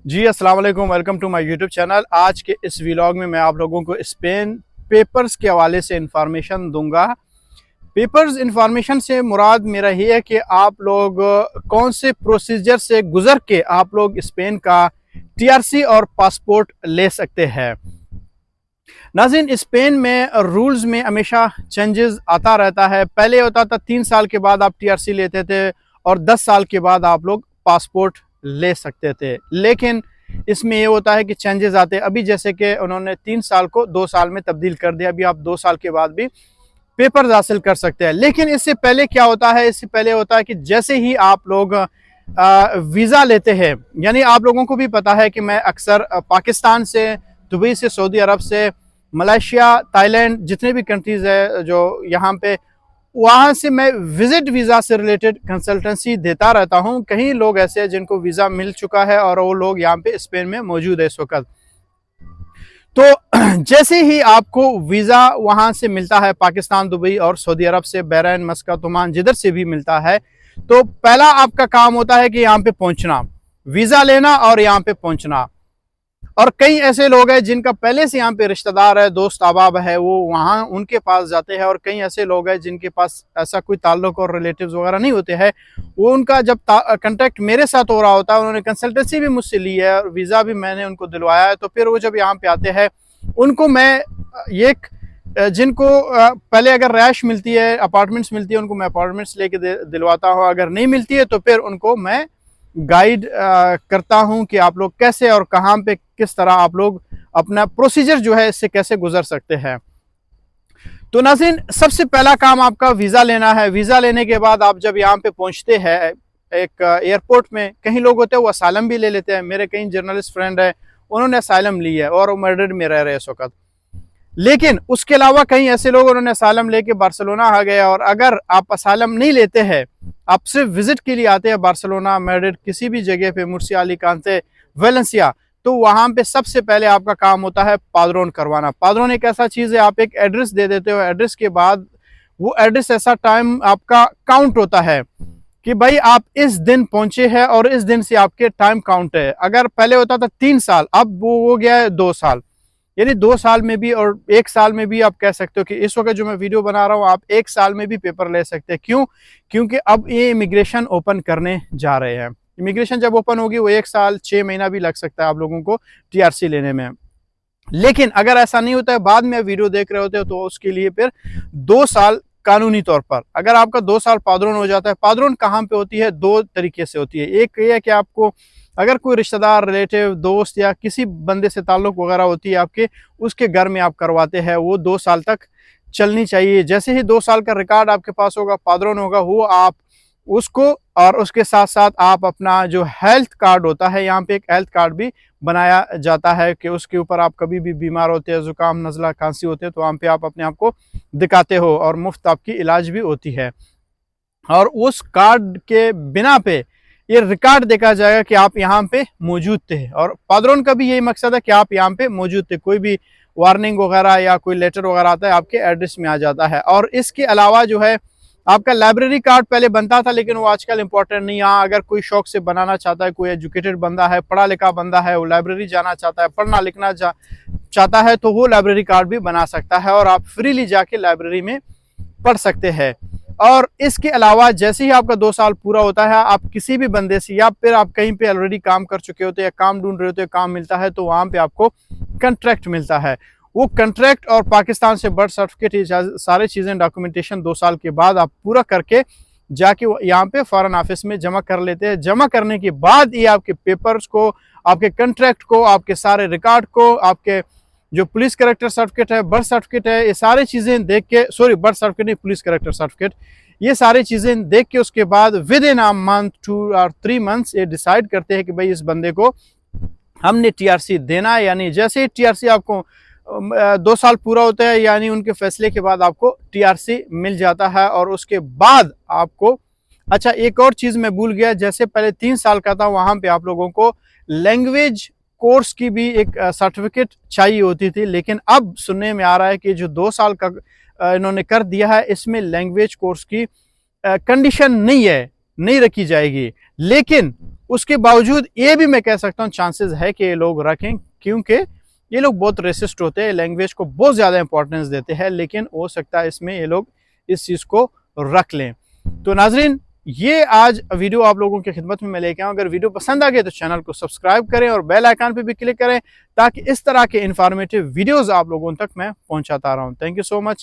जी अस्सलाम वालेकुम, welcome to my YouTube channel. आज के इस व्लॉग में मैं आप लोगों को स्पेन पेपर्स के हवाले से इंफॉर्मेशन दूंगा। पेपर्स इंफॉर्मेशन से मुराद मेरा ये है कि आप लोग कौन से प्रोसीजर से गुजर के आप लोग स्पेन का टीआरसी और पासपोर्ट ले सकते हैं। नाज़रीन, स्पेन में रूल्स में हमेशा चेंजेस आता रहता है। पहले होता था 3 साल के बाद आप टीआरसी लेते थे और 10 साल के बाद आप लोग पासपोर्ट ले सकते थे, लेकिन इसमें ये होता है कि चेंजेस आते हैं। अभी जैसे कि उन्होंने 3 साल को 2 साल में तब्दील कर दिया। अभी आप 2 साल के बाद भी पेपर्स हासिल कर सकते हैं। लेकिन इससे पहले क्या होता है, इससे पहले होता है कि जैसे ही आप लोग वीज़ा लेते हैं, यानी आप लोगों को भी पता है कि मैं अक्सर पाकिस्तान से, दुबई से, सऊदी अरब से, मलेशिया, थाईलैंड, जितने भी कंट्रीज़ है जो यहाँ पे, वहाँ से मैं विजिट वीज़ा से रिलेटेड कंसल्टेंसी देता रहता हूँ। कई लोग ऐसे हैं जिनको वीज़ा मिल चुका है और वो लोग यहाँ पे स्पेन में मौजूद है इस वक्त। तो जैसे ही आपको वीज़ा वहाँ से मिलता है, पाकिस्तान, दुबई और सऊदी अरब से, बहरीन, मस्कत, ओमान, जिधर से भी मिलता है, तो पहला आपका काम होता है कि यहाँ पे पहुँचना, वीज़ा लेना और यहाँ पे पहुँचना। और कई ऐसे लोग हैं जिनका पहले से यहाँ पे रिश्तेदार है, दोस्त अहबाब है, वो वहाँ उनके पास जाते हैं। और कई ऐसे लोग हैं जिनके पास ऐसा कोई ताल्लुक और रिलेटिव्स वगैरह नहीं होते हैं। वो उनका जब कांटेक्ट मेरे साथ हो रहा होता है, उन्होंने कंसल्टेंसी भी मुझसे ली है और वीज़ा भी मैंने उनको दिलवाया है, तो फिर वो जब यहाँ पे आते हैं, उनको मैं ये जिनको पहले अगर रैश मिलती है, अपार्टमेंट्स मिलती है, उनको मैं अपार्टमेंट्स लेके दिलवाता हूँ। अगर नहीं मिलती है तो फिर उनको मैं गाइड करता हूं कि आप लोग कैसे और कहां पे किस तरह आप लोग अपना प्रोसीजर जो है इससे कैसे गुजर सकते हैं। तो नाज़रीन, सबसे पहला काम आपका वीज़ा लेना है। वीज़ा लेने के बाद आप जब यहाँ पे पहुंचते हैं, एक एयरपोर्ट में कई लोग होते हैं वो असाइलम भी ले लेते हैं। मेरे कई जर्नलिस्ट फ्रेंड है, उन्होंने असाइलम ली है और वो मैड्रिड में रह रहे हैं इस वक्त। लेकिन उसके अलावा कई ऐसे लोग उन्होंने असाइलम लेके बार्सिलोना आ गए। और अगर आप असाइलम नहीं लेते हैं, आप सिर्फ विजिट के लिए आते हैं बार्सिलोना, मैड्रिड, किसी भी जगह पे, मुर्सिया, अलीकांते, वेलेंसिया, तो वहां पे सबसे पहले आपका काम होता है पाद्रोन करवाना। पाद्रोन एक ऐसा चीज है, आप एक एड्रेस दे देते हो, एड्रेस के बाद वो एड्रेस ऐसा टाइम आपका काउंट होता है कि भाई आप इस दिन पहुंचे हैं और इस दिन से आपके टाइम काउंट है। अगर पहले होता था 3 साल, अब वो हो गया है 2 साल। यानी 2 साल में भी और 1 साल में भी आप कह सकते हो कि इस वक्त जो मैं वीडियो बना रहा हूँ, आप 1 साल में भी पेपर ले सकते हैं। क्यों? क्योंकि अब ये इमिग्रेशन ओपन करने जा रहे हैं। इमिग्रेशन जब ओपन होगी, वो 1 साल 6 महीना भी लग सकता है आप लोगों को टीआरसी लेने में। लेकिन अगर ऐसा नहीं होता है, बाद में वीडियो देख रहे होते हो, तो उसके लिए फिर 2 साल कानूनी तौर पर, अगर आपका 2 साल पाद्रोन हो जाता है। पाद्रोन कहाँ पे होती है? 2 तरीके से होती है। एक ये है कि आपको अगर कोई रिश्तेदार, रिलेटिव, दोस्त या किसी बंदे से ताल्लुक वगैरह होती है आपके, उसके घर में आप करवाते हैं, वो 2 साल तक चलनी चाहिए। जैसे ही 2 साल का रिकॉर्ड आपके पास होगा, पाद्रोन होगा, वो आप उसको, और उसके साथ साथ आप अपना जो हेल्थ कार्ड होता है, यहाँ पे एक हेल्थ कार्ड भी बनाया जाता है कि उसके ऊपर आप कभी भी बीमार होते हैं, जुकाम, नज़ला, खांसी होते हैं, तो वहाँ पे आप अपने आप को दिखाते हो और मुफ्त आपकी इलाज भी होती है। और उस कार्ड के बिना पे ये रिकॉर्ड देखा जाएगा कि आप यहाँ पे मौजूद थे। और पाद्रोन का भी यही मकसद है कि आप यहाँ पे मौजूद थे। कोई भी वार्निंग वगैरह या कोई लेटर वगैरह आता है, आपके एड्रेस में आ जाता है। और इसके अलावा जो है, आपका लाइब्रेरी कार्ड पहले बनता था, लेकिन वो आजकल इंपॉर्टेंट नहीं। यहाँ अगर कोई शौक से बनाना चाहता है, कोई एजुकेटेड बंदा है, पढ़ा लिखा बंदा है, वो लाइब्रेरी जाना चाहता है, पढ़ना लिखना चाहता है, तो वो लाइब्रेरी कार्ड भी बना सकता है और आप फ्रीली जाके लाइब्रेरी में पढ़ सकते हैं। और इसके अलावा जैसे ही आपका 2 साल पूरा होता है, आप किसी भी बंदे से, या फिर आप कहीं पे ऑलरेडी काम कर चुके होते हैं, काम ढूंढ रहे होते हैं, काम मिलता है, तो वहां पे आपको कंट्रैक्ट मिलता है। वो कंट्रैक्ट और पाकिस्तान से बर्थ सर्टिफिकेट, सारी चीजें, डॉक्यूमेंटेशन 2 साल के बाद आप पूरा करके जाके यहाँ पे फॉरेन ऑफिस में जमा कर लेते हैं। जमा करने के बाद ये आपके पेपर्स को, आपके कंट्रैक्ट को, आपके सारे रिकॉर्ड को, आपके जो पुलिस कैरेक्टर सर्टिफिकेट है, बर्थ सर्टिफिकेट है, ये सारी चीजें देख के, सॉरी बर्थ सर्टिफिकेट नहीं, पुलिस कैरेक्टर सर्टिफिकेट, ये सारी चीजें देख के उसके बाद विद इन अ मंथ, 2 और 3 मंथ्स ये डिसाइड करते हैं कि भाई इस बंदे को हमने टीआरसी देना है या नहीं। जैसे ही टीआरसी आपको 2 साल पूरा होता है, यानी उनके फैसले के बाद आपको टीआरसी मिल जाता है। और उसके बाद आपको, अच्छा एक और चीज मैं भूल गया, जैसे पहले 3 साल का था, वहां पे आप लोगों को लैंग्वेज कोर्स की भी एक सर्टिफिकेट चाहिए होती थी। लेकिन अब सुनने में आ रहा है कि जो 2 साल का इन्होंने कर दिया है, इसमें लैंग्वेज कोर्स की कंडीशन नहीं है, नहीं रखी जाएगी। लेकिन उसके बावजूद ये भी मैं कह सकता हूँ चांसेस है कि ये लोग रखें, क्योंकि ये लोग बहुत रेसिस्ट होते हैं, लैंग्वेज को बहुत ज़्यादा इंपॉर्टेंस देते हैं, लेकिन हो सकता है इसमें ये लोग इस चीज़ को रख लें। तो नाजरीन, ये आज वीडियो आप लोगों की खिदमत में मैं लेके आऊँ। अगर वीडियो पसंद आ गए तो चैनल को सब्सक्राइब करें और बेल आइकन पे भी क्लिक करें, ताकि इस तरह के इंफॉर्मेटिव वीडियोस आप लोगों तक मैं पहुंचाता रहूं। Thank you so much.